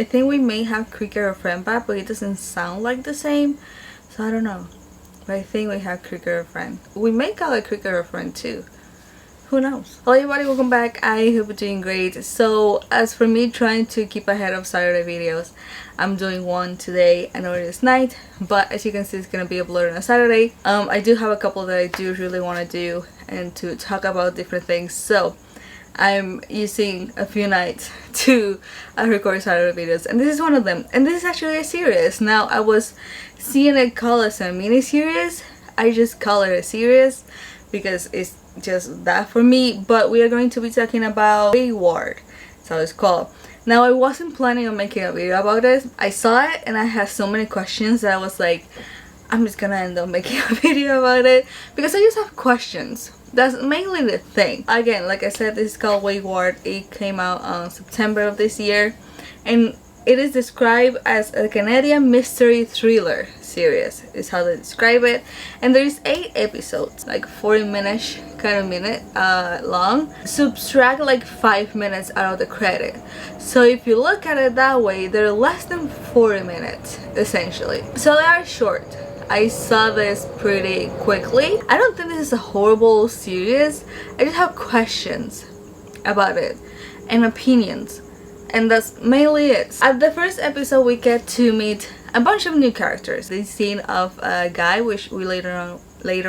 I think we may have Cricket or Friend back, but it doesn't sound like the same. So I don't know. But I think we have Cricket or Friend. We may call it Cricket or Friend too. Who knows? Hello everybody, welcome back. I hope you're doing great. So as for me trying to keep ahead of Saturday videos, I'm doing one today. I know it is night, but as you can see, it's gonna be uploaded on a Saturday. I do have a couple that I do really want to do and to talk about different things. So I'm using a few nights to record Saturday videos, and this is one of them. And this is actually a series. Now I was seeing it called as a mini series. I just call it a series because it's just that for me. But we are going to be talking about Wayward. That's how it's called. Now I wasn't planning on making a video about it. I saw it and I had so many questions that I was like, I'm just gonna end up making a video about it because I just have questions. That's mainly the thing. Again, like I said, this is called Wayward. It came out on September of this year, and it is described as a Canadian mystery thriller series is how they describe it. And there's 8 episodes, like 40 minutes long. Subtract like 5 minutes out of the credit, so if you look at it that way, they're less than 40 minutes essentially, so they are short. I saw this pretty quickly. I don't think this is a horrible series. I just have questions about it and opinions, and that's mainly it. At the first episode, we get to meet a bunch of new characters. The scene of a guy, which we later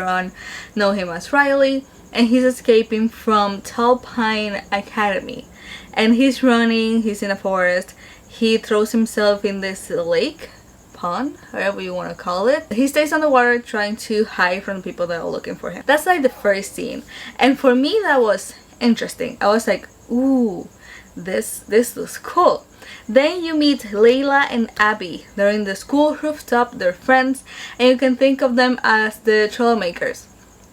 on know him as Riley, and he's escaping from Tall Pine Academy, and he's running. He's in a forest. He throws himself in this lake. Pond, however you want to call it. He stays on the water trying to hide from the people that are looking for him. That's like the first scene, and for me that was interesting. I was like, ooh, this looks cool. Then you meet Layla and Abby. They're in the school rooftop. They're friends, and you can think of them as the troublemakers,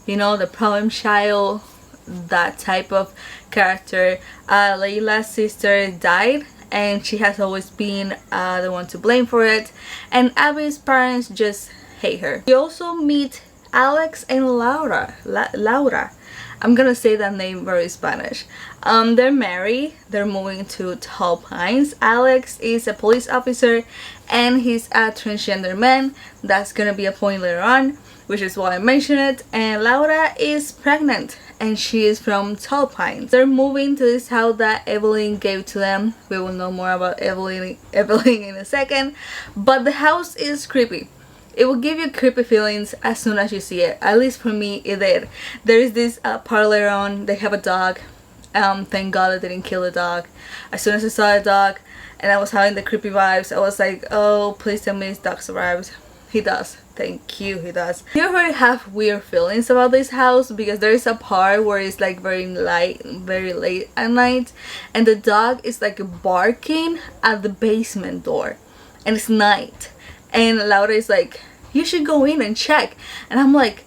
you know, the problem child, that type of character. Layla's sister died, and she has always been the one to blame for it, and Abby's parents just hate her. We also meet Alex and Laura. I'm gonna say that name very Spanish. They're married. They're moving to Tall Pines. Alex is a police officer, and he's a transgender man. That's gonna be a point later on, which is why I mentioned it. And Laura is pregnant, and she is from Tall Pines. They're moving to this house that Evelyn gave to them. We will know more about Evelyn in a second. But the house is creepy. It will give you creepy feelings as soon as you see it. At least for me, it did. There is this part later on. They have a dog. Thank God I didn't kill the dog. As soon as I saw the dog and I was having the creepy vibes, I was like, oh, please tell me this dog survives. He does. Thank you, he does. You already have weird feelings about this house because there is a part where it's like very late at night, and the dog is like barking at the basement door, and it's night, and Laura is like, you should go in and check, and I'm like,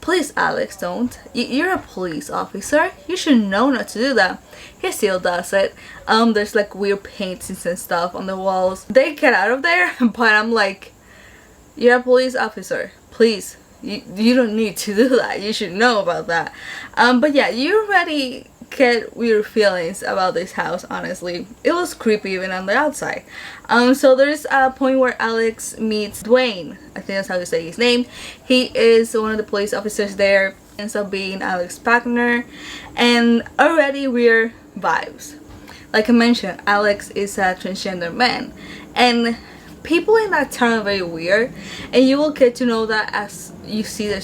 please Alex, don't. You're a police officer, you should know not to do that. He still does it. There's like weird paintings and stuff on the walls. They get out of there, but I'm like, you're a police officer, please, you don't need to do that. You should know about that. But yeah, you already get weird feelings about this house. Honestly, it was creepy even on the outside. So there's a point where Alex meets Dwayne. I think that's how you say his name. He is one of the police officers there. Ends up being Alex's partner, and already weird vibes. Like I mentioned, Alex is a transgender man, and people in that town are very weird, and you will get to know that as you see the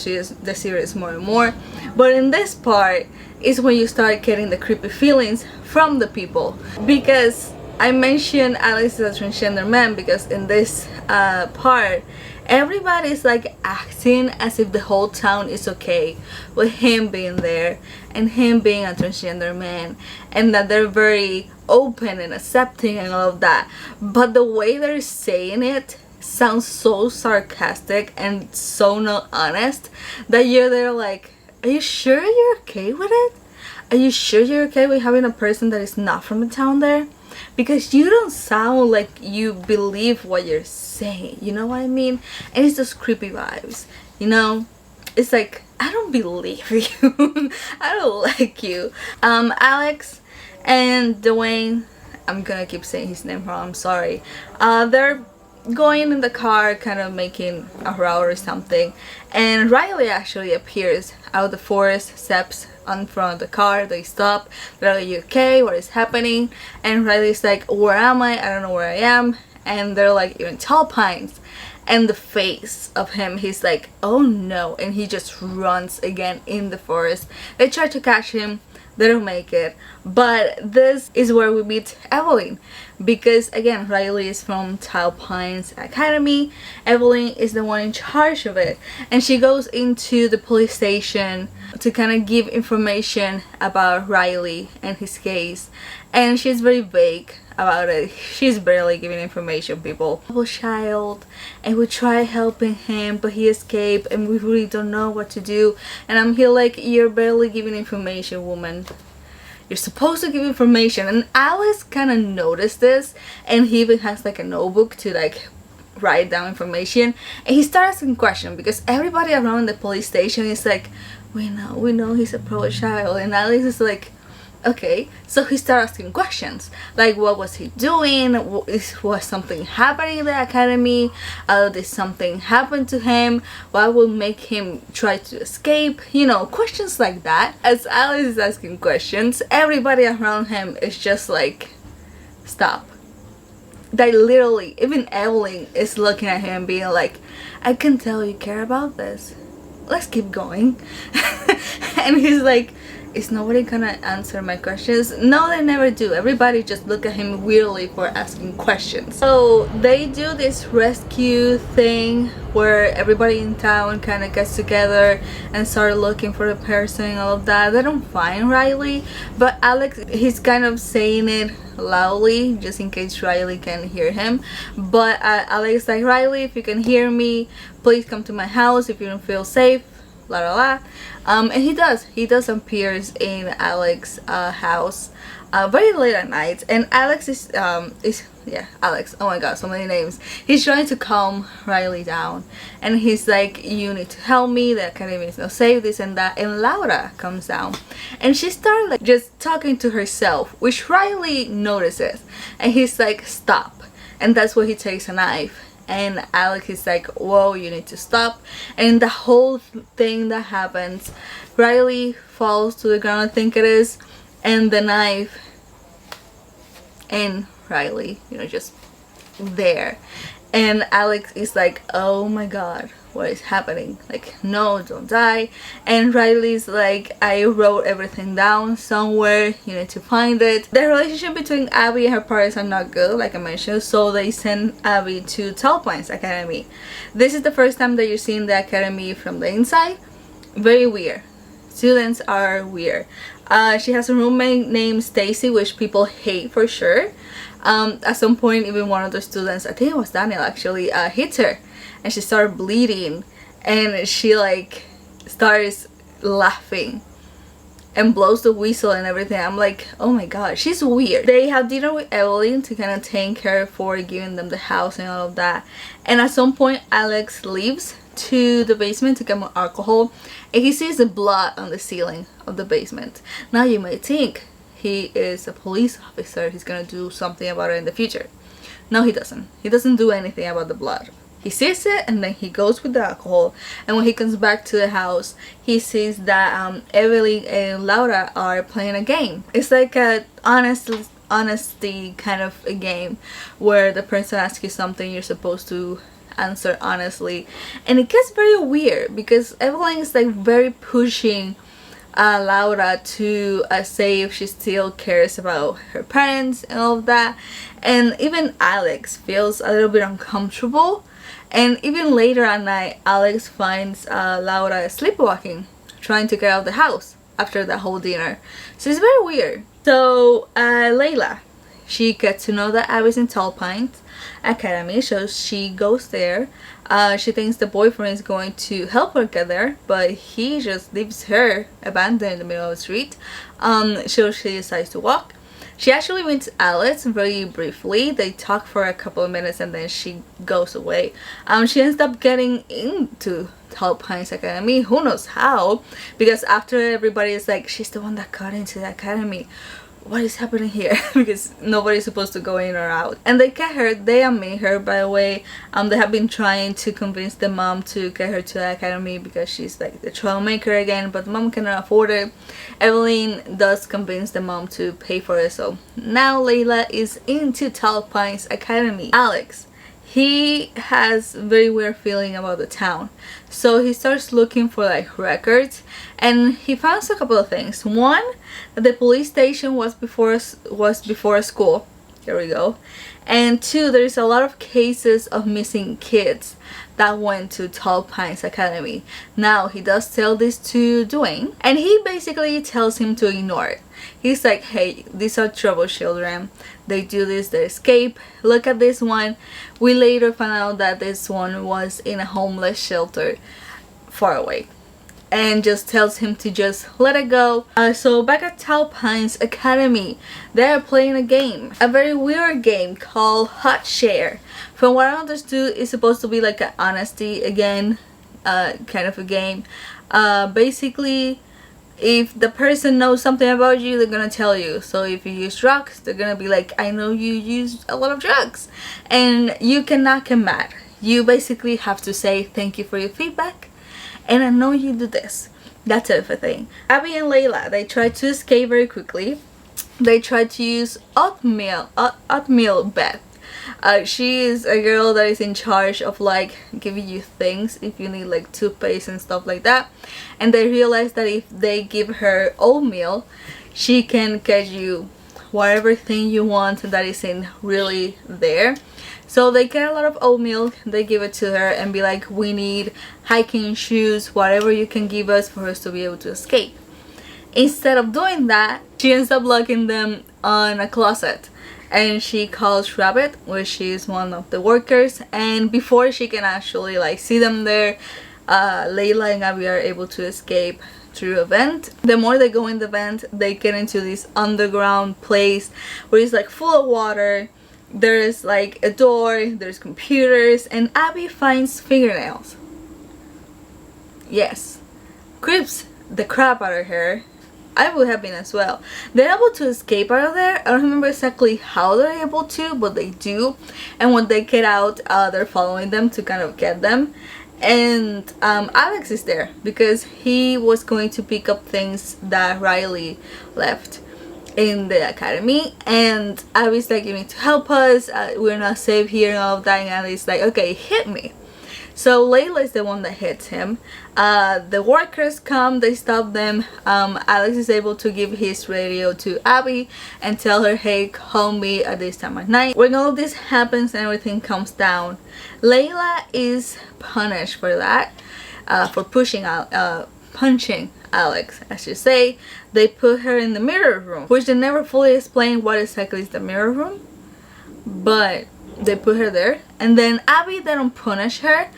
series more and more. But in this part is when you start getting the creepy feelings from the people, because I mentioned Alex is a transgender man because in this part everybody's like acting as if the whole town is okay with him being there and him being a transgender man, and that they're very open and accepting and all of that. But the way they're saying it sounds so sarcastic and so not honest that you're there like, are you sure you're okay with it? Are you sure you're okay with having a person that is not from the town there? Because you don't sound like you believe what you're saying, you know what I mean? And it's just creepy vibes, you know? It's like, I don't believe you. I don't like you. Alex and Dwayne I'm gonna keep saying his name wrong, I'm sorry. They're going in the car, kind of making a row or something, and Riley actually appears out of the forest, steps on front of the car. They stop. They're like, "You okay? What is happening?" And Riley's like, "Where am I? I don't know where I am." And they're like, "You're in tall pines." And the face of him, he's like, "Oh no," and he just runs again in the forest. They try to catch him, they don't make it. But this is where we meet Evelyn, because again, Riley is from Tall Pines Academy. Evelyn is the one in charge of it, and she goes into the police station to kind of give information about Riley and his case, and she's very vague about it. She's barely giving information, people. A child, and we try helping him, but he escaped, and we really don't know what to do. And I'm here like, "You're barely giving information, woman. You're supposed to give information." And Alex kind of noticed this, and he even has like a notebook to like write down information, and he starts asking questions because everybody around the police station is like, we know he's a pro child. And Alex is like, okay. So he started asking questions like, what was he doing? Was something happening in the academy? Did something happen to him? What will make him try to escape? You know, questions like that. As Alex is asking questions, everybody around him is just like, stop. They literally, even Evelyn is looking at him being like, "I can tell you care about this. Let's keep going." And he's like, "Is nobody gonna answer my questions?" No, they never do. Everybody just look at him weirdly for asking questions. So they do this rescue thing where everybody in town kind of gets together and start looking for the person and all of that. They don't find Riley, but Alex, he's kind of saying it loudly just in case Riley can hear him. But Alex is like, "Riley, if you can hear me, please come to my house if you don't feel safe." La la la. And he does appears in Alex's house very late at night, and Alex is Alex, oh my god, so many names. He's trying to calm Riley down, and he's like, "You need to help me, the academy is not safe, this and that." And Laura comes down, and she starts like just talking to herself, which Riley notices, and he's like, "Stop." And that's where he takes a knife. And Alex is like, "Whoa, you need to stop." And the whole thing that happens, Riley falls to the ground, I think it is, and the knife and Riley, you know, just there. And Alex is like, "Oh my god, what is happening? Like, no, don't die." And Riley's like, "I wrote everything down somewhere, you need to find it." The relationship between Abby and her parents are not good, like I mentioned, so they send Abby to Tall Pines Academy. This is the first time that you're seeing the academy from the inside. Very weird. Students are weird. She has a roommate named Stacy, which people hate for sure. At some point, even one of the students, I think it was Daniel actually, hits her, and she started bleeding, and she like starts laughing and blows the whistle and everything. I'm like, oh my god, she's weird. They have dinner with Evelyn to kind of take care for giving them the house and all of that. And at some point, Alex leaves to the basement to get more alcohol, and he sees the blood on the ceiling of the basement. Now you may think he is a police officer, he's gonna do something about it in the future. No, he doesn't. He doesn't do anything about the blood. He sees it, and then he goes with the alcohol, and when he comes back to the house, he sees that Evelyn and Laura are playing a game. It's like a honesty kind of a game where the person asks you something, you're supposed to answer honestly, and it gets very weird because Evelyn is like very pushing Laura to say if she still cares about her parents and all of that, and even Alex feels a little bit uncomfortable. And even later at night, Alex finds Laura sleepwalking, trying to get out of the house after the whole dinner. So it's very weird. So Layla, she gets to know that Abby's in Tall Pines Academy, so she goes there. She thinks the boyfriend is going to help her get there, but he just leaves her abandoned in the middle of the street. So she decides to walk. She actually meets Alex very briefly. They talk for a couple of minutes and then she goes away. She ends up getting into Tall Pines Academy. Who knows how? Because after everybody is like, she's the one that got into the academy. what is happening here? Because nobody's supposed to go in or out. And they get her, they admit her, by the way. They have been trying to convince the mom to get her to the academy because she's like the troublemaker again, but the mom cannot afford it. Evelyn does convince the mom to pay for it, so now Layla is into Tall Pines Academy. Alex, he has a very weird feeling about the town, so he starts looking for like records, and he finds a couple of things. One, that the police station was before a school. There we go. And two, there's a lot of cases of missing kids that went to Tall Pines Academy. Now he does tell this to Dwayne, and he basically tells him to ignore it. He's like, hey, these are trouble children, they do this, they escape. Look at this one. We later found out that this one was in a homeless shelter far away, and just tells him to just let it go. So back at Tall Pines Academy, they're playing a game, a very weird game called Hot Share. From what I understood, it's supposed to be like an honesty again kind of a game. Basically, if the person knows something about you, they're gonna tell you. So if you use drugs, they're gonna be like, I know you use a lot of drugs, and you cannot get mad. You basically have to say thank you for your feedback, and I know you do this. That type of thing. Abby and Layla, they try to escape very quickly. They try to use oatmeal Beth. She is a girl that is in charge of like giving you things if you need like toothpaste and stuff like that, and they realize that if they give her oatmeal, she can get you whatever thing you want that isn't really there. So they get a lot of oatmeal, they give it to her and be like, we need hiking shoes, whatever you can give us for us to be able to escape. Instead of doing that, she ends up locking them on a closet, and she calls Rabbit, which is one of the workers, and before she can actually like see them there, Layla and Abby are able to escape through a vent. The more they go in the vent, they get into this underground place where it's like full of water. There's like a door, there's computers, and Abby finds fingernails. Yes, creeps the crap out of her. I would have been as well. They're able to escape out of there. I don't remember exactly how they're able to, but they do. And when they get out, they're following them to kind of get them. And Alex is there because he was going to pick up things that Riley left in the academy, and Abby's like, you need to help us, we're not safe here and all of that, and Abby's like, okay, hit me. So Layla is the one that hits him. The workers come, they stop them. Alex is able to give his radio to Abby and tell her, hey, call me at this time at night. When all this happens and everything comes down, Layla is punished for that, for punching Alex, I should say. They put her in the mirror room, which they never fully explain what exactly is the mirror room, but they put her there. And then Abby, they don't punish her,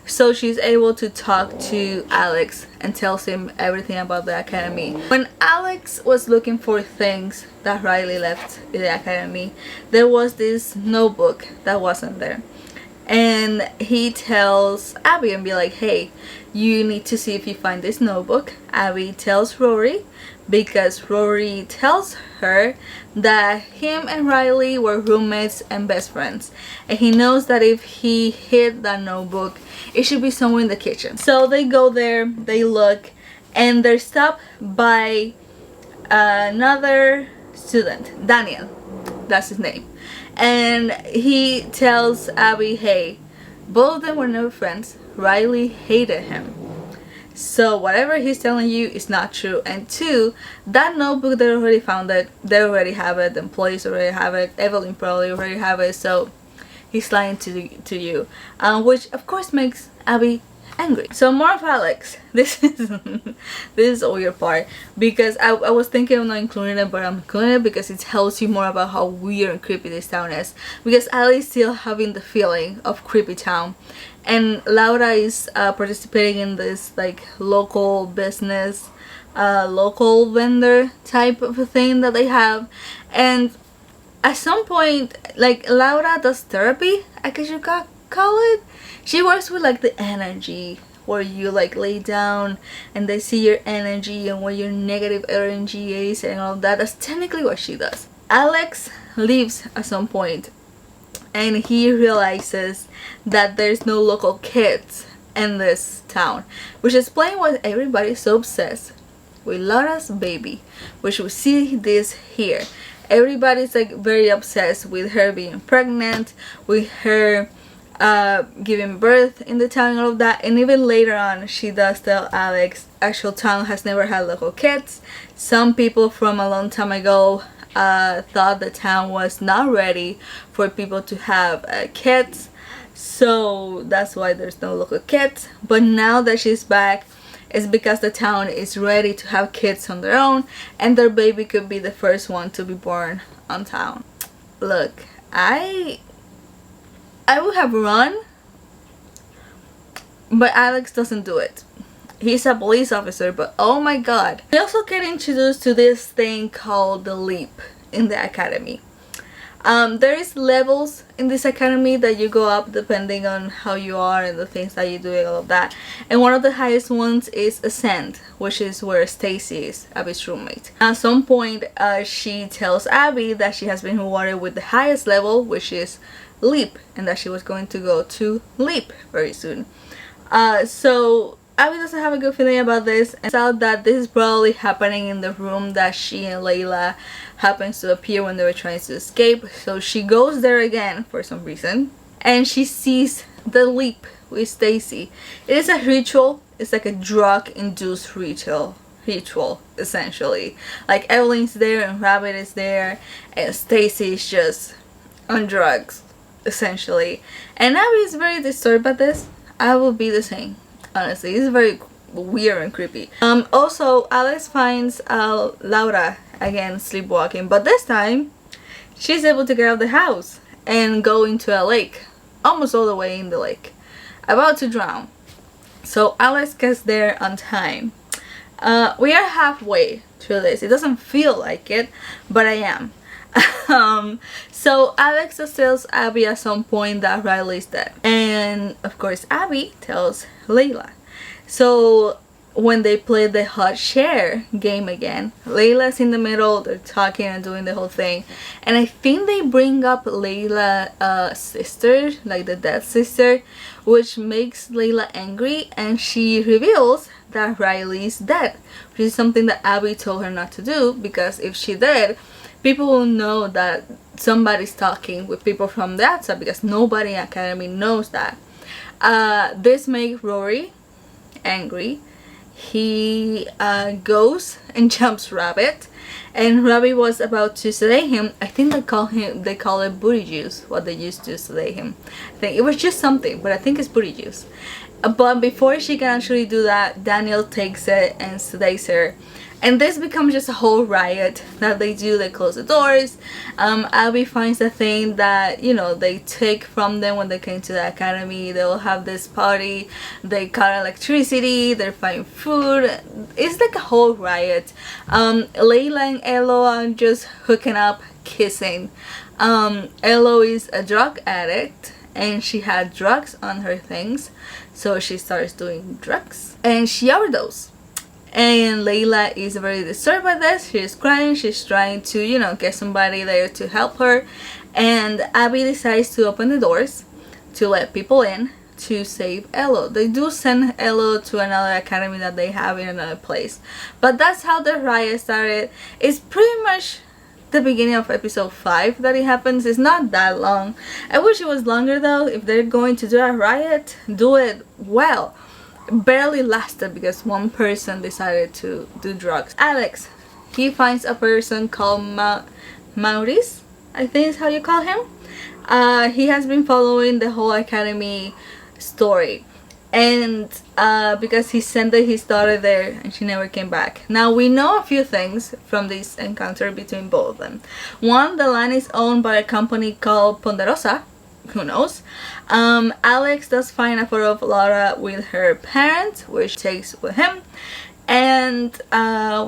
so she's able to talk to Alex and tells him everything about the academy. When Alex was looking for things that Riley left in the academy, there was this notebook that wasn't there, and he tells Abby and be like, hey, you need to see if you find this notebook. Abby tells Rory, because Rory tells her that him and Riley were roommates and best friends, and he knows that if he hid that notebook, it should be somewhere in the kitchen. So they go there, they look, and they're stopped by another student, Daniel, that's his name, and he tells Abby, hey, both of them were never friends, Riley hated him, so whatever he's telling you is not true. And two, that notebook, they already found it, they already have it, the employees already have it, Evelyn probably already have it, so he's lying to you, which of course makes Abby angry. So more of Alex. This is a weird part, because I was thinking of not including it, but I'm including it because it tells you more about how weird and creepy this town is, because Ali is still having the feeling of creepy town, and Laura is participating in this like local business, local vendor type of a thing that they have. And at some point, like, Laura does therapy, I guess you could call it. She works with like the energy where you like lay down and they see your energy and where your negative energy is and all that. That's technically what she does. Alex leaves at some point and he realizes that there's no local kids in this town, which explains why everybody's so obsessed with Laura's baby, which we see this here. Everybody's like very obsessed with her being pregnant, with her giving birth in the town and all of that. And even later on she does tell Alex actual town has never had local kids. Some people from a long time ago thought the town was not ready for people to have kids, so that's why there's no local kids. But now that she's back, it's because the town is ready to have kids on their own, and their baby could be the first one to be born on town. Look, I would have run, but Alex doesn't do it. He's a police officer, but oh my god. We also get introduced to this thing called the leap in the academy. There is levels in this academy that you go up depending on how you are and the things that you do and all of that. And one of the highest ones is ascent, which is where Stacy is, Abby's roommate. At some point, she tells Abby that she has been rewarded with the highest level, which is leap, and that she was going to go to leap very soon. So Abby doesn't have a good feeling about this, and out that this is probably happening in the room that she and Layla happens to appear when they were trying to escape. So she goes there again for some reason, and she sees the leap with Stacy. It is a ritual. It's like a drug-induced ritual essentially. Like Evelyn's there and Rabbit is there, and Stacy is just on drugs essentially. And Abby is very disturbed by this. I will be the same. Honestly, it's very weird and creepy. Also, Alex finds Laura again sleepwalking, but this time she's able to get out of the house and go into a lake, almost all the way in the lake, about to drown. So Alex gets there on time. We are halfway through this. It doesn't feel like it, but I am. So Alex tells Abby at some point that Riley's dead, and of course Abby tells Layla. So when they play the hot share game again, Layla's in the middle, they're talking and doing the whole thing, and I think they bring up Layla's sister, like the dead sister, which makes Layla angry, and she reveals that Riley's dead, which is something that Abby told her not to do, because if she did, people will know that somebody's talking with people from the outside, because nobody in Academy knows that. This makes Rory angry. He goes and jumps Rabbit, and Rabbit was about to sedate him. I think they call it booty juice, what they used to sedate him. I think it was just something, but I think it's booty juice. But before she can actually do that, Daniel takes it and sedates her. And this becomes just a whole riot that they do. They close the doors. Abby finds a thing that, you know, they take from them when they came to the academy. They will have this party. They cut electricity. They're finding food. It's like a whole riot. Layla and Elo are just hooking up, kissing. Elo is a drug addict, and she had drugs on her things. So she starts doing drugs. And she overdoses. And Layla is very disturbed by this. She's crying. She's trying to, you know, get somebody there to help her. And Abby decides to open the doors to let people in to save Elo. They do send Elo to another academy that they have in another place. But that's how the riot started. It's pretty much the beginning of episode 5 that it happens. It's not that long. I wish it was longer though. If they're going to do a riot, do it well. Barely lasted because one person decided to do drugs. Alex, he finds a person called Maurice, I think is how you call him. He has been following the whole academy story, and because he sent his daughter there and she never came back. Now we know a few things from this encounter between both of them. One, the land is owned by a company called Ponderosa. Who knows? Alex does find a photo of Laura with her parents, which takes with him, and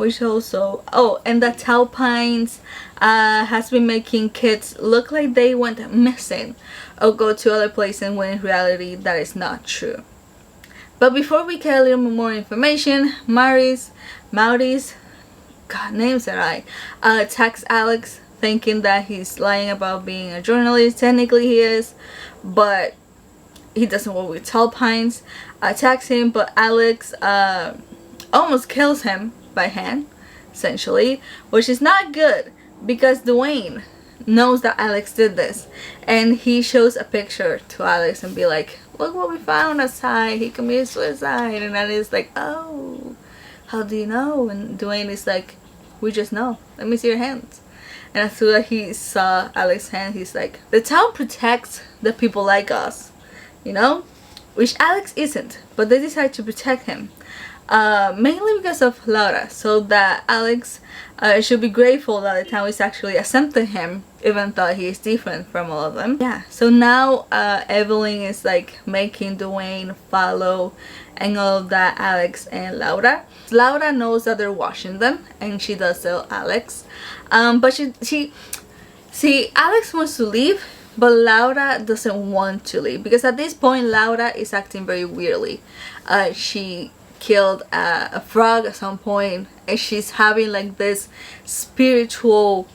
which also, oh, and the Taupines has been making kids look like they went missing or go to other places when in reality that is not true. But before we get a little more information, Maurice, God, names are right, attacks Alex, thinking that he's lying about being a journalist. Technically he is, but he doesn't work with Talpines. Attacks him, but Alex almost kills him by hand, essentially, which is not good because Dwayne knows that Alex did this, and he shows a picture to Alex and be like, look what we found outside, he committed suicide. And Alex is like, oh, how do you know? And Dwayne is like, we just know, let me see your hands. And as soon as he saw Alex's hand, he's like, the town protects the people like us, you know, which Alex isn't, but they decide to protect him, mainly because of Laura, so that Alex should be grateful that the town is actually accepting him, even though he is different from all of them. Yeah, so now Evelyn is like making Dwayne follow and all of that Alex and Laura. Laura knows that they're watching them, and she does tell Alex, but see, Alex wants to leave, but Laura doesn't want to leave, because at this point Laura is acting very weirdly. She killed a frog at some point, and she's having like this spiritual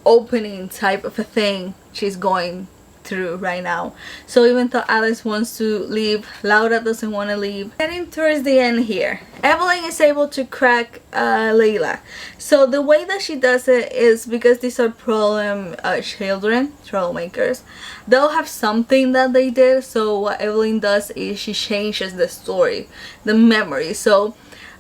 opening type of a thing she's going through right now. So even though Alex wants to leave, Laura doesn't want to leave. Getting towards the end here, Evelyn is able to crack Layla. So the way that she does it is because these are problem children, troublemakers. They'll have something that they did, so what Evelyn does is she changes the story, the memory. So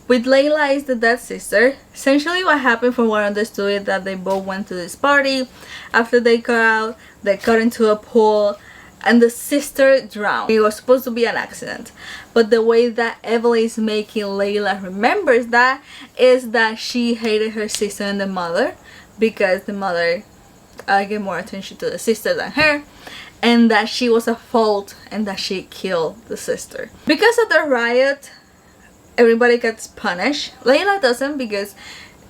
with Layla is the dead sister. Essentially what happened, from what I understood, is that they both went to this party. After they got out, they got into a pool, and the sister drowned. It was supposed to be an accident, but the way that Evelyn is making Layla remembers that is that she hated her sister and the mother, because the mother gave more attention to the sister than her, and that she was at fault and that she killed the sister. Because of the riot, everybody gets punished. Layla doesn't, because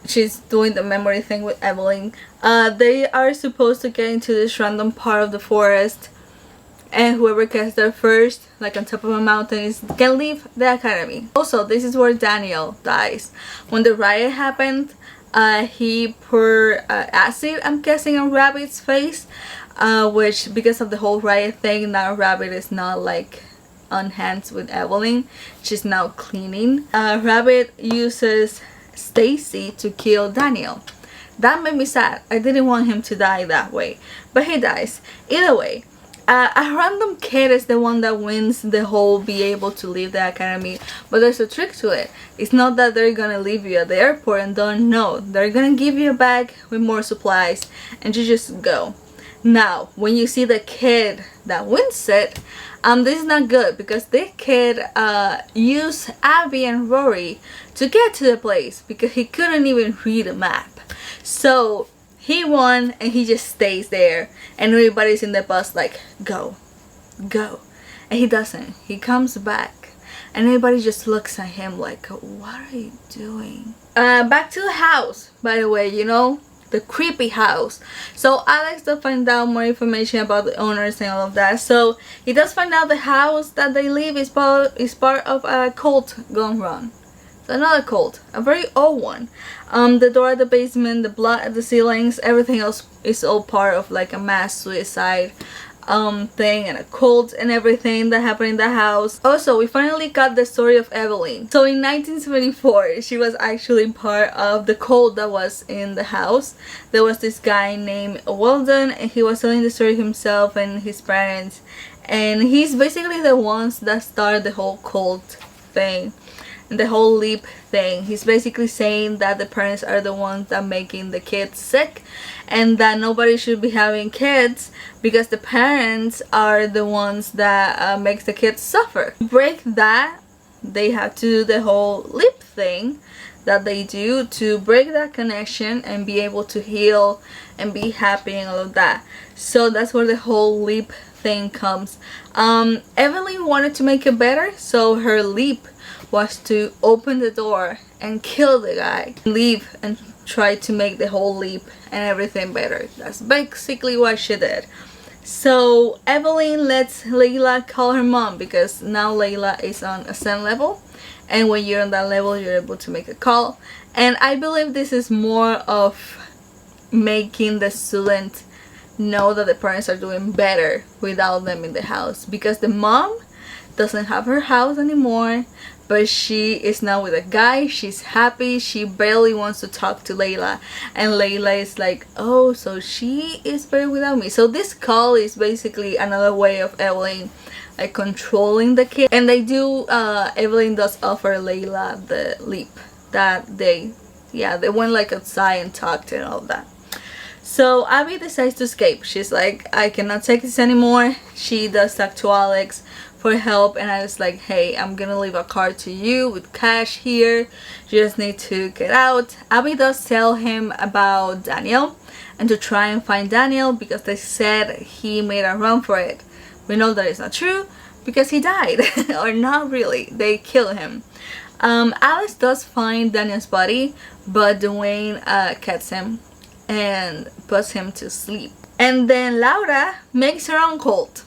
she's doing the memory thing with Evelyn. They are supposed to get into this random part of the forest, and whoever gets there first, like on top of a mountain, can leave the academy. Also, this is where Daniel dies. When the riot happened, he poured acid, I'm guessing, on Rabbit's face, which, because of the whole riot thing, now Rabbit is not like on hands with Evelyn. She's now cleaning. Rabbit uses Stacy to kill Daniel. That made me sad. I didn't want him to die that way, but he dies. Either way, a random kid is the one that wins the whole be able to leave the academy, but there's a trick to it. It's not that they're gonna leave you at the airport and don't know. They're gonna give you a bag with more supplies and you just go. Now, when you see the kid that wins it, this is not good, because this kid used Abby and Rory to get to the place because he couldn't even read a map. So he won, and he just stays there, and everybody's in the bus like, go, go. And he doesn't. He comes back, and everybody just looks at him like, what are you doing? Back to the house, by the way, you know, the creepy house. So Alex does find out more information about the owners and all of that. So he does find out the house that they live is part of a cult gone wrong. It's another cult, a very old one. The door at the basement, the blood at the ceilings, everything else is all part of like a mass suicide thing, and a cult and everything that happened in the house. Also, we finally got the story of Evelyn. So in 1974, she was actually part of the cult that was in the house. There was this guy named Weldon, and he was telling the story himself and his parents, and he's basically the ones that started the whole cult thing, the whole leap thing. He's basically saying that the parents are the ones that making the kids sick, and that nobody should be having kids because the parents are the ones that makes the kids suffer. To break that, they have to do the whole leap thing that they do to break that connection and be able to heal and be happy and all of that. So that's where the whole leap thing comes. Evelyn wanted to make it better, so her leap was to open the door and kill the guy, leave, and try to make the whole leap and everything better. That's basically what she did. So Evelyn lets Layla call her mom because now Layla is on ascent level, and when you're on that level you're able to make a call. And I believe this is more of making the student know that the parents are doing better without them in the house, because the mom doesn't have her house anymore, but she is now with a guy. She's happy. She barely wants to talk to Layla, and Layla is like, oh, so she is better without me. So this call is basically another way of Evelyn like controlling the kid. And Evelyn does offer Layla the leap that they went like outside and talked and all that. So Abby decides to escape. She's like, I cannot take this anymore. She does talk to Alex for help, and I was like, hey, I'm gonna leave a card to you with cash here. You just need to get out. Abby does tell him about Daniel and to try and find Daniel because they said he made a run for it. We know that it's not true because he died. Or not really, they kill him. Alex does find Daniel's body, but Dwayne cuts him and puts him to sleep. And then Laura makes her own cult.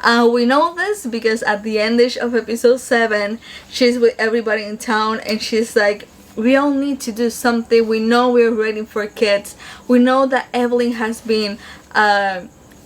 We know this because at the end of episode 7, she's with everybody in town and she's like, we all need to do something. We know we're ready for kids. We know that Evelyn has been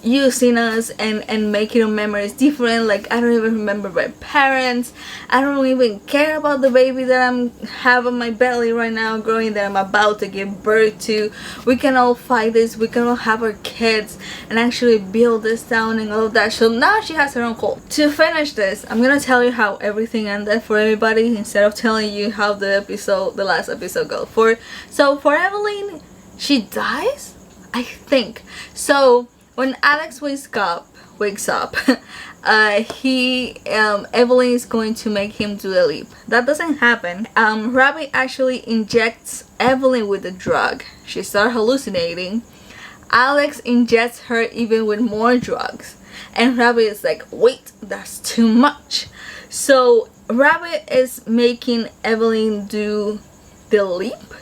using us and making our memories different. Like, I don't even remember my parents. I don't even care about the baby that I'm have on my belly right now growing, that I'm about to give birth to. We can all fight this. We can all have our kids and actually build this town and all of that. So now she has her own cult. To finish this, I'm gonna tell you how everything ended for everybody instead of telling you how the last episode goes. So for Evelyn, she dies, I think. So when Alex wakes up, Evelyn is going to make him do the leap. That doesn't happen. Rabbit actually injects Evelyn with the drug. She starts hallucinating. Alex injects her even with more drugs. And Rabbit is like, wait, that's too much. So Rabbit is making Evelyn do the leap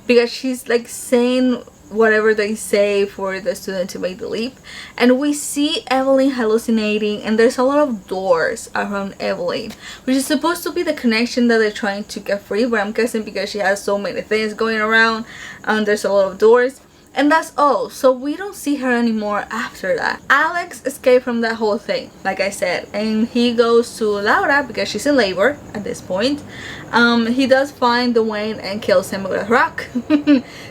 because she's like saying whatever they say for the student to make the leap. And we see Evelyn hallucinating, and there's a lot of doors around Evelyn, which is supposed to be the connection that they're trying to get free, but I'm guessing because she has so many things going around, there's a lot of doors. And that's all. So we don't see her anymore after that. Alex escaped from that whole thing, like I said, and he goes to Laura because she's in labor at this point. He does find Dwayne and kills him with a rock.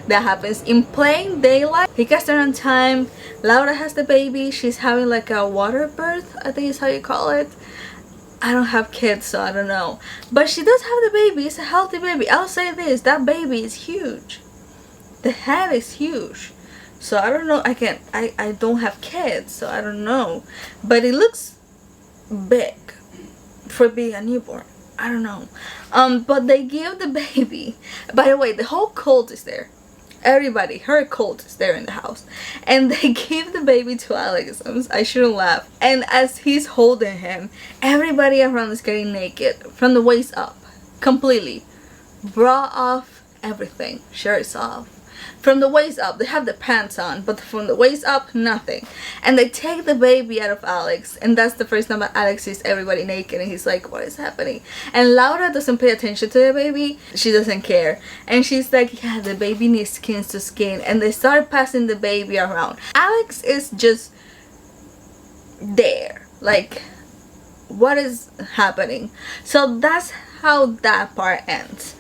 That happens in plain daylight. He gets there on time. Laura has the baby. She's having like a water birth, I think is how you call it. I don't have kids, so I don't know. But she does have the baby. It's a healthy baby. I'll say this, that baby is huge. The head is huge. So I don't know, I don't have kids, so I don't know. But it looks big for being a newborn. I don't know. But they give the baby. By the way, the whole cult is there. Everybody, her cult is there in the house. And they give the baby to Alex. I shouldn't laugh. And as he's holding him, everybody around is getting naked. From the waist up. Completely. Bra off, everything. Shirts off. From the waist up, they have the pants on, but from the waist up, nothing. And they take the baby out of Alex, and that's the first time that Alex sees everybody naked, and he's like, what is happening? And Laura doesn't pay attention to the baby. She doesn't care. And she's like, yeah, the baby needs skin to skin. And they start passing the baby around. Alex is just there. Like, what is happening? So that's how that part ends.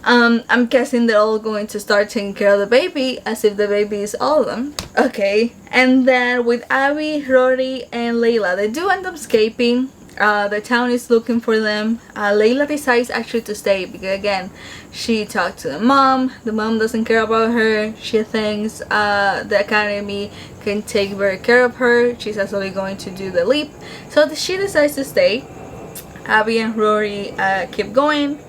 I'm guessing they're all going to start taking care of the baby as if the baby is all of them. Okay, and then with Abby, Rory, and Layla, they do end up escaping. The town is looking for them. Layla decides actually to stay because again, she talked to the mom. The mom doesn't care about her. She thinks the academy can take very care of her. She's actually going to do the leap. So she decides to stay. Abby and Rory keep going.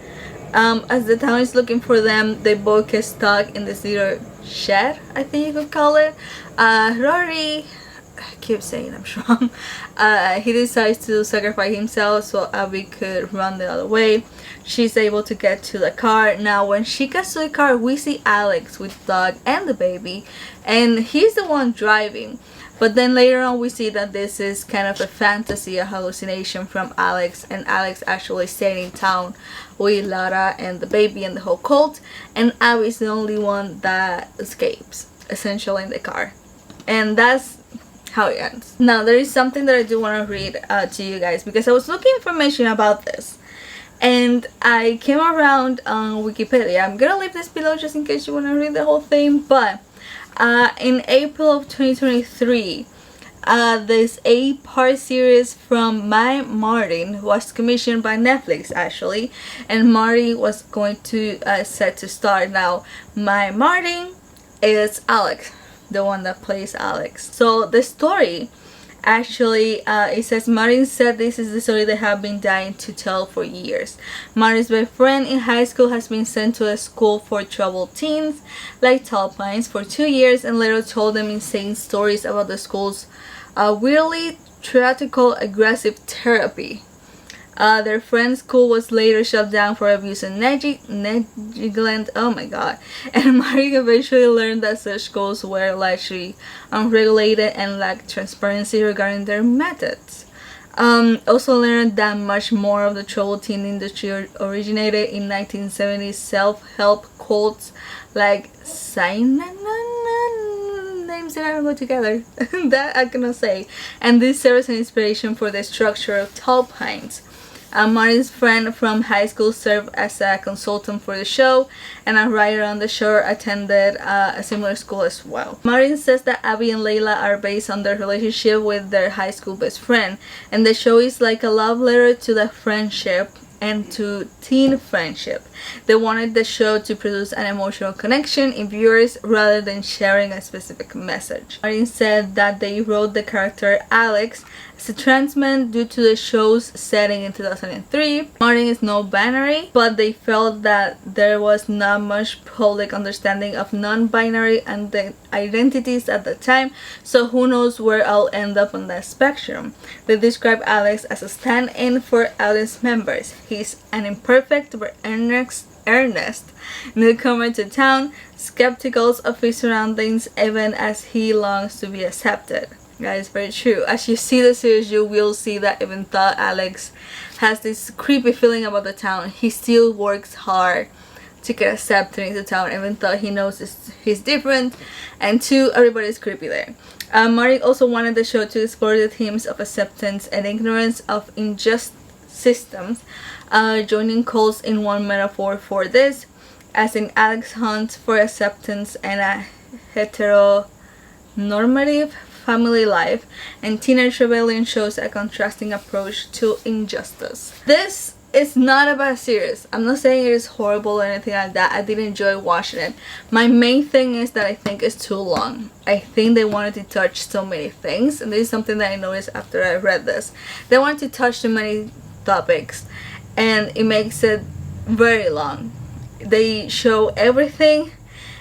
As the town is looking for them, they both get stuck in this little shed, I think you could call it. Rory, I keep saying I'm strong, he decides to sacrifice himself so Abby could run the other way. She's able to get to the car. Now when she gets to the car, we see Alex with the dog and the baby, and he's the one driving. But then later on we see that this is kind of a fantasy, a hallucination from Alex, and Alex actually staying in town with Lara and the baby and the whole cult, and Abby's the only one that escapes, essentially, in the car. And that's how it ends. Now there is something that I do want to read to you guys, because I was looking information about this and I came around on Wikipedia. I'm gonna leave this below just in case you want to read the whole thing. But in April of 2023, this 8-part series from My Martin was commissioned by Netflix, actually, and Marty was going to set to start. Now My Martin is Alex, the one that plays Alex. So the story, actually, it says Martin said this is the story they have been dying to tell for years. Martin's best friend in high school has been sent to a school for troubled teens like Tall Pines for 2 years, and later told them insane stories about the school's weirdly theatrical aggressive therapy. Their friend's school was later shut down for abuse and neglect. Oh my god. And Martin eventually learned that such schools were largely unregulated and lacked transparency regarding their methods. Also learned that much more of the troubled teen industry originated in 1970s self-help cults like names that don't go together. That I cannot say. And this serves as an inspiration for the structure of Tall Pines. Martin's friend from high school served as a consultant for the show, and a writer on the show attended a similar school as well. Martin says that Abby and Layla are based on their relationship with their high school best friend, and the show is like a love letter to the friendship and to teen friendship. They wanted the show to produce an emotional connection in viewers rather than sharing a specific message. Martin said that they wrote the character Alex as a trans man due to the show's setting in 2003. Martin is non-binary, but they felt that there was not much public understanding of non-binary and the identities at the time, so who knows where I'll end up on that spectrum. They describe Alex as a stand-in for audience members. He's an imperfect but earnest newcomer to town, skeptical of his surroundings even as he longs to be accepted. That is very true. As you see the series, you will see that even though Alex has this creepy feeling about the town, he still works hard to get accepted into town, even though he knows he's different, and two, everybody's creepy there. Martin also wanted the show to explore the themes of acceptance and ignorance of unjust systems, joining cults in one metaphor for this, as in Alex hunts for acceptance and a heteronormative family life, and Teenage Rebellion shows a contrasting approach to injustice. This is not a bad series. I'm not saying it is horrible or anything like that. I did enjoy watching it. My main thing is that I think it's too long. I think they wanted to touch so many things, and this is something that I noticed after I read this. They wanted to touch too many topics, and it makes it very long. They show everything,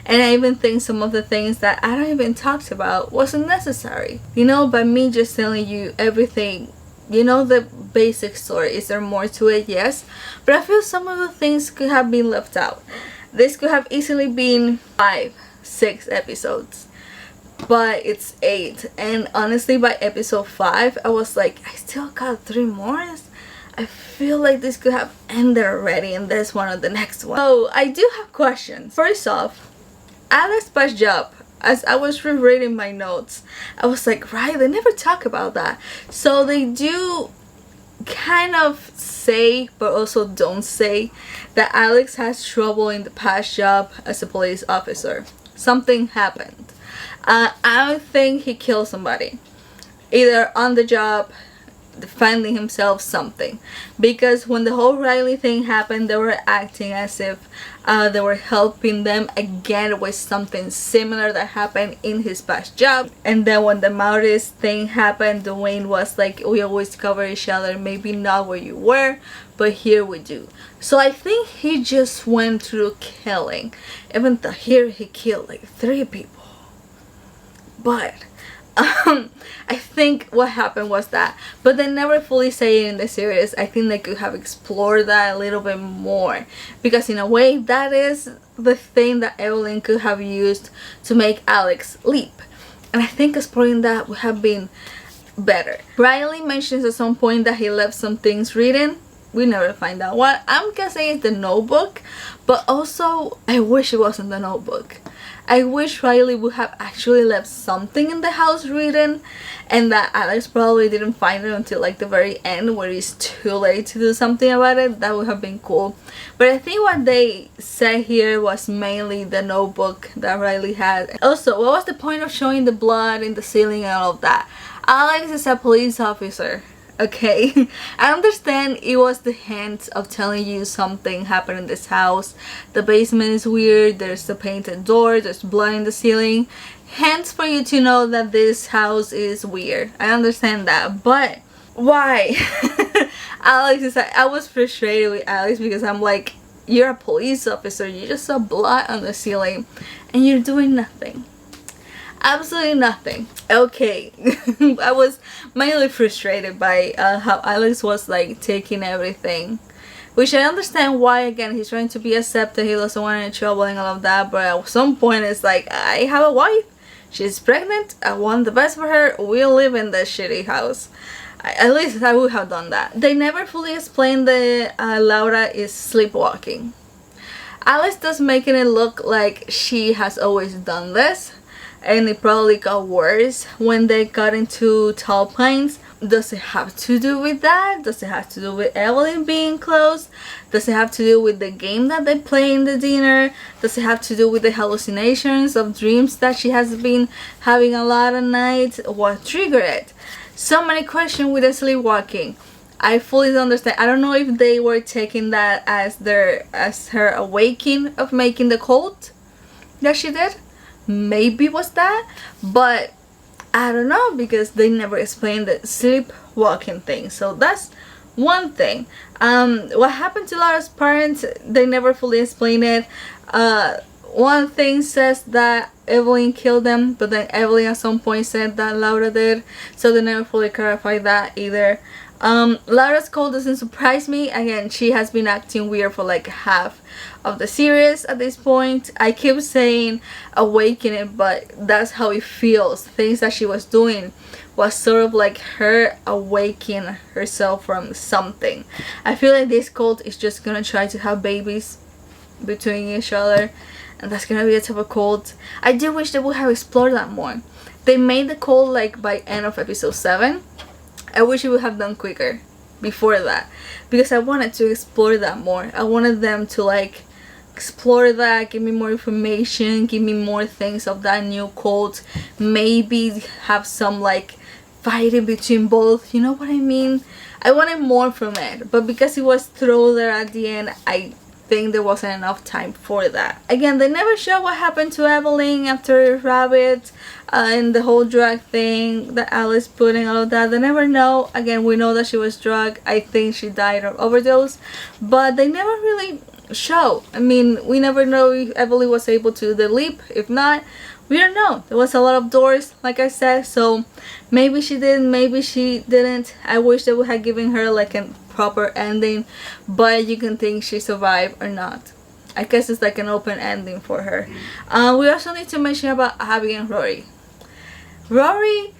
and I even think some of the things that I don't even talk about wasn't necessary. You know, by me just telling you everything, you know, the basic story. Is there more to it? Yes. But I feel some of the things could have been left out. This could have easily been 5-6 episodes. But it's 8. And honestly, by episode 5, I was like, I still got 3 more? I feel like this could have ended already, and there's one on the next one. So, I do have questions. First off, Alex's past job. As I was rereading my notes, I was like, right, they never talk about that. So they do kind of say, but also don't say, that Alex has trouble in the past job as a police officer. Something happened. I don't think he killed somebody. Either on the job, defending himself, something. Because when the whole Riley thing happened, they were acting as if they were helping them again with something similar that happened in his past job. And then when the Maurice thing happened, Dwayne was like, we always cover each other, maybe not where you were, but here we do. So I think he just went through killing. Even though here he killed like 3 people. But I think what happened was that, but they never fully say it in the series. I think they could have explored that a little bit more, because in a way that is the thing that Evelyn could have used to make Alex leap. And I think exploring that would have been better. Riley mentions at some point that he left some things written. We never find out what. I'm guessing it's the notebook, but also I wish it wasn't the notebook. I wish Riley would have actually left something in the house written, and that Alex probably didn't find it until like the very end where it's too late to do something about it. That would have been cool. But I think what they said here was mainly the notebook that Riley had. Also, what was the point of showing the blood in the ceiling and all of that? Alex is a police officer. Okay, I understand it was the hint of telling you something happened in this house. The basement is weird, there's the painted door, there's blood in the ceiling. Hence for you to know that this house is weird. I understand that, but why? Alex is like, I was frustrated with Alex because I'm like, you're a police officer, you just saw blood on the ceiling and you're doing nothing. Absolutely nothing. Okay. I was mainly frustrated by how Alex was like taking everything, which I understand why. Again, he's trying to be accepted, he doesn't want any trouble and all of that, but at some point it's like, I have a wife, she's pregnant, I want the best for her, we live in this shitty house. At least I would have done that. They never fully explain that Laura is sleepwalking. Alex does making it look like she has always done this, and it probably got worse when they got into tall planes. Does it have to do with that? Does it have to do with Evelyn being close? Does it have to do with the game that they play in the dinner? Does it have to do with the hallucinations of dreams that she has been having a lot of nights? What triggered it? So many questions with the sleepwalking. I fully understand. I don't know if they were taking that as her awakening of making the cult that she did. Maybe was that, but I don't know because they never explained the sleepwalking thing. So that's one thing. What happened to Laura's parents, they never fully explain it. One thing says that Evelyn killed them, but then Evelyn at some point said that Laura did, so they never fully clarified that either. Laura's call doesn't surprise me. Again, she has been acting weird for like half of the series at this point. I keep saying awakening, but that's how it feels. Things that she was doing was sort of like her awakening herself from something. I feel like this cult is just gonna try to have babies between each other, and that's gonna be a type of cult. I do wish they would have explored that more. They made the cult like by end of episode 7. I wish it would have done quicker before that, because I wanted to explore that more. I wanted them to like explore that, give me more information, give me more things of that new cult, maybe have some like fighting between both, you know what I mean? I wanted more from it, but because it was thrown there at the end, I think there wasn't enough time for that. Again, they never show what happened to Evelyn after Rabbit and the whole drug thing that Alice put in, all of that. They never know. Again, we know that she was drugged. I think she died of overdose, but they never really show. I mean, we never know if Evelyn was able to do the leap. If not, we don't know. There was a lot of doors, like I said, so maybe she did, maybe she didn't. I wish they would have given her like a proper ending, but you can think she survived or not. I guess it's like an open ending for her. We also need to mention about Abby and Rory. Rory,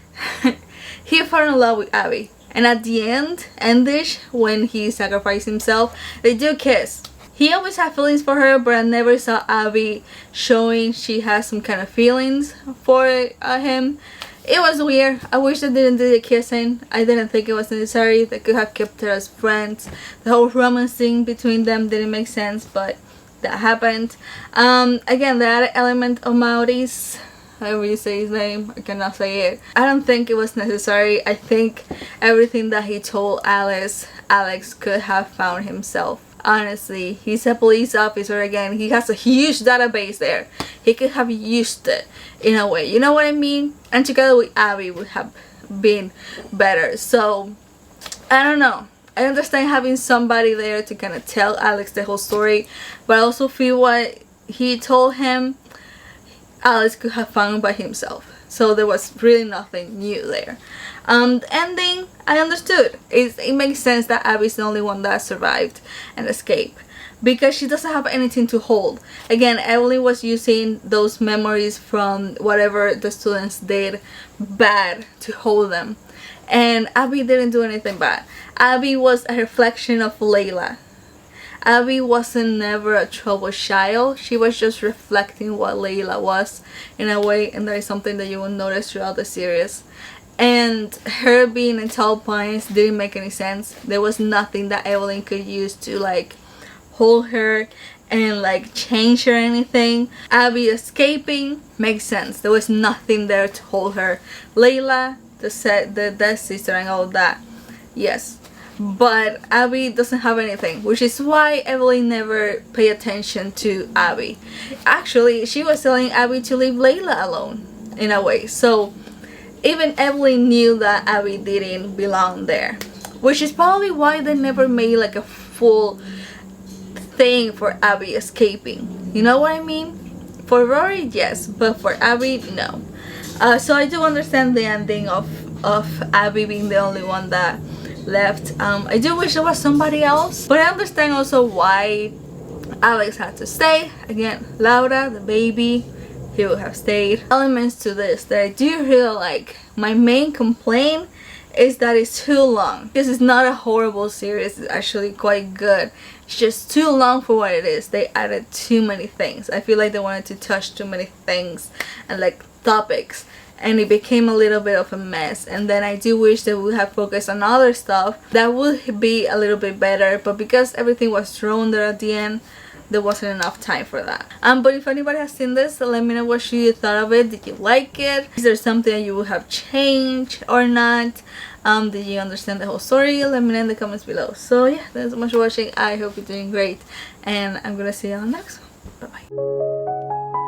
he fell in love with Abby, and at the endish, when he sacrificed himself, they do kiss. He always had feelings for her, but I never saw Abby showing she has some kind of feelings for him. It was weird. I wish they didn't do the kissing. I didn't think it was necessary. They could have kept her as friends. The whole romance thing between them didn't make sense, but that happened. Again, the added element of Maurice, however you say his name, I cannot say it. I don't think it was necessary. I think everything that he told Alex could have found himself. Honestly, he's a police officer. Again, he has a huge database there. He could have used it in a way, you know what I mean? And together with Abby would have been better. So I don't know. I understand having somebody there to kind of tell Alex the whole story, but I also feel what he told him, Alex could have found by himself. So there was really nothing new there. The ending, I understood. It makes sense that Abby's the only one that survived and escaped. because she doesn't have anything to hold. Again, Evelyn was using those memories from whatever the students did bad to hold them, and Abby didn't do anything bad. Abby was a reflection of Layla. Abby wasn't never a troubled child. She was just reflecting what Layla was in a way, and that is something that you will notice throughout the series. And her being in Tall Pines didn't make any sense. There was nothing that Evelyn could use to like hold her and like change her or anything. Abby escaping makes sense. There was nothing there to hold her. Layla, the dead sister and all that, yes. But Abby doesn't have anything, which is why Evelyn never paid attention to Abby. Actually, she was telling Abby to leave Layla alone in a way. So even Evelyn knew that Abby didn't belong there, which is probably why they never made like a full thing for Abby escaping. You know what I mean? For Rory, yes, but for Abby, no. So I do understand the ending of Abby being the only one that left. I do wish there was somebody else, but I understand also why Alex had to stay. Again, Laura, the baby, he would have stayed. Elements to this that I do really like. My main complaint is that it's too long. This is not a horrible series, it's actually quite good. It's just too long for what it is. They added too many things. I feel like they wanted to touch too many things and like topics, and it became a little bit of a mess. And then I do wish that we would have focused on other stuff that would be a little bit better, but because everything was thrown there at the end, there wasn't enough time for that. But if anybody has seen this, let me know what you thought of it. Did you like it? Is there something that you would have changed or not? Did you understand the whole story? Let me know in the comments below. So yeah, thanks so much for watching. I hope you're doing great, and I'm gonna see you on the next one. Bye bye.